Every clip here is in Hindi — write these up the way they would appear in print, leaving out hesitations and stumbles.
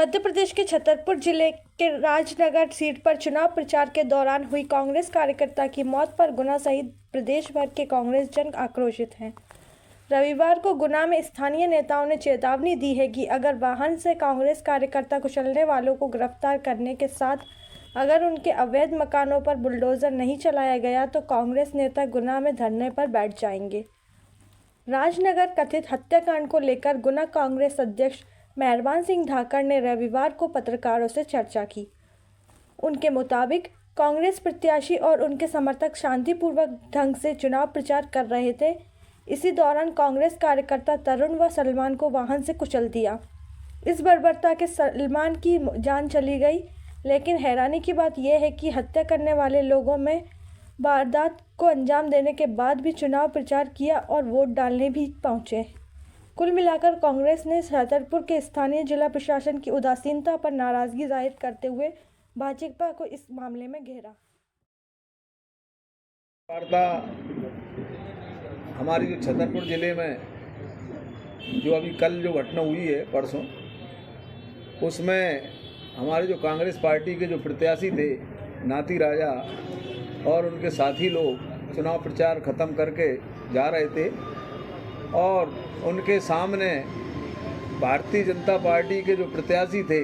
मध्य प्रदेश के छतरपुर जिले के राजनगर सीट पर चुनाव प्रचार के दौरान हुई कांग्रेस कार्यकर्ता की मौत पर गुना सहित प्रदेश भर के कांग्रेस जन आक्रोशित हैं। रविवार को गुना में स्थानीय नेताओं ने चेतावनी दी है कि अगर वाहन से कांग्रेस कार्यकर्ता कुचलने वालों को गिरफ्तार करने के साथ अगर उनके अवैध मकानों पर बुलडोजर नहीं चलाया गया तो कांग्रेस नेता गुना में धरने पर बैठ जाएंगे। राजनगर कथित हत्याकांड को लेकर गुना कांग्रेस अध्यक्ष मेहरबान सिंह धाकड़ ने रविवार को पत्रकारों से चर्चा की। उनके मुताबिक कांग्रेस प्रत्याशी और उनके समर्थक शांतिपूर्वक ढंग से चुनाव प्रचार कर रहे थे। इसी दौरान कांग्रेस कार्यकर्ता तरुण व सलमान को वाहन से कुचल दिया। इस बर्बरता के सलमान की जान चली गई, लेकिन हैरानी की बात यह है कि हत्या करने वाले लोगों में वारदात को अंजाम देने के बाद भी चुनाव प्रचार किया और वोट डालने भी पहुंचे। कुल मिलाकर कांग्रेस ने छतरपुर के स्थानीय जिला प्रशासन की उदासीनता पर नाराजगी जाहिर करते हुए भाजपा को इस मामले में घेरा। वार्ता हमारी जो छतरपुर जिले में जो अभी कल जो घटना हुई है परसों, उसमें हमारे जो कांग्रेस पार्टी के जो प्रत्याशी थे नाती राजा और उनके साथी लोग चुनाव प्रचार ख़त्म करके जा रहे थे और उनके सामने भारतीय जनता पार्टी के जो प्रत्याशी थे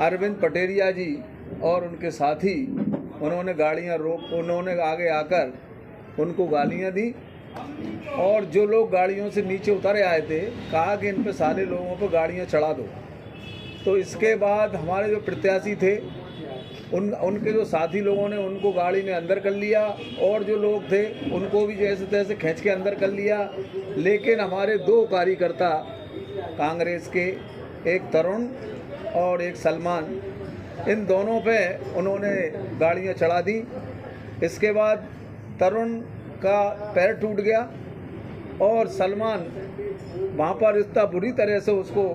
अरविंद पटेरिया जी और उनके साथी उन्होंने आगे आकर उनको गालियां दी और जो लोग गाड़ियों से नीचे उतरे आए थे कहा कि इन पे सारे लोगों पर गाड़ियां चढ़ा दो। तो इसके बाद हमारे जो प्रत्याशी थे उनके जो साथी लोगों ने उनको गाड़ी में अंदर कर लिया और जो लोग थे उनको भी जैसे तैसे खींच के अंदर कर लिया। लेकिन हमारे दो कार्यकर्ता कांग्रेस के, एक तरुण और एक सलमान, इन दोनों पे उन्होंने गाड़ियां चढ़ा दी। इसके बाद तरुण का पैर टूट गया और सलमान वहाँ पर इतना बुरी तरह से उसको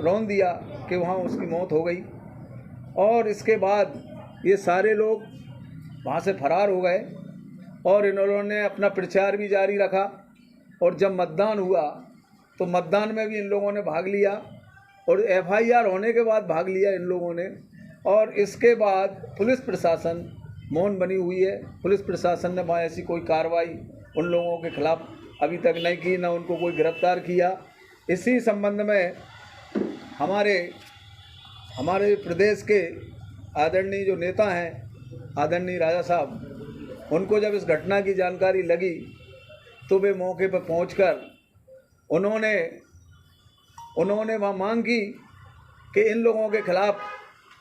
रौंद दिया कि वहाँ उसकी मौत हो गई। और इसके बाद ये सारे लोग वहाँ से फरार हो गए और इन्होंने अपना प्रचार भी जारी रखा। और जब मतदान हुआ तो मतदान में भी इन लोगों ने भाग लिया और FIR होने के बाद भाग लिया इन लोगों ने। और इसके बाद पुलिस प्रशासन मौन बनी हुई है। पुलिस प्रशासन ने वहाँ ऐसी कोई कार्रवाई उन लोगों के खिलाफ अभी तक नहीं की, ना उनको कोई गिरफ्तार किया। इसी संबंध में हमारे प्रदेश के आदरणीय जो नेता हैं आदरणीय राजा साहब, उनको जब इस घटना की जानकारी लगी तो वे मौके पर पहुंचकर उन्होंने वहाँ मांग की कि इन लोगों के खिलाफ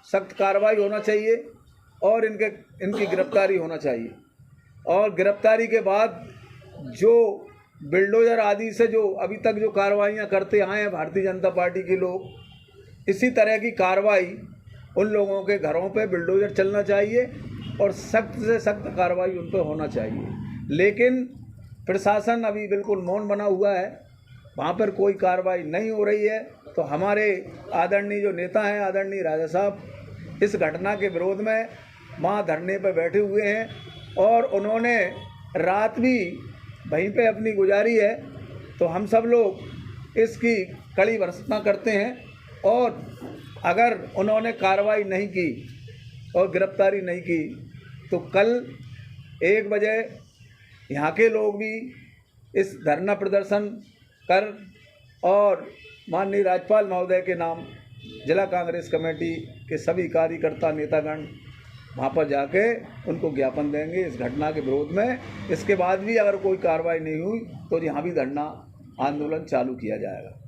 सख्त कार्रवाई होना चाहिए और इनकी गिरफ्तारी होना चाहिए। और गिरफ्तारी के बाद जो बिल्डोजर आदि से जो अभी तक जो कार्रवाइयाँ करते आए हैं भारतीय जनता पार्टी के लोग, इसी तरह की कार्रवाई उन लोगों के घरों पे बिल्डोजर चलना चाहिए और सख्त से सख्त कार्रवाई उन पर होना चाहिए। लेकिन प्रशासन अभी बिल्कुल मौन बना हुआ है, वहाँ पर कोई कार्रवाई नहीं हो रही है। तो हमारे आदरणीय जो नेता हैं आदरणीय राजा साहब, इस घटना के विरोध में वहाँ धरने पर बैठे हुए हैं और उन्होंने रात भी वहीं पे अपनी गुजारी है। तो हम सब लोग इसकी कड़ी भर्त्सना करते हैं और अगर उन्होंने कार्रवाई नहीं की और गिरफ्तारी नहीं की तो कल 1 बजे यहाँ के लोग भी इस धरना प्रदर्शन कर और माननीय राज्यपाल महोदय के नाम जिला कांग्रेस कमेटी के सभी कार्यकर्ता नेतागण वहाँ पर जाके उनको ज्ञापन देंगे इस घटना के विरोध में। इसके बाद भी अगर कोई कार्रवाई नहीं हुई तो यहाँ भी धरना आंदोलन चालू किया जाएगा।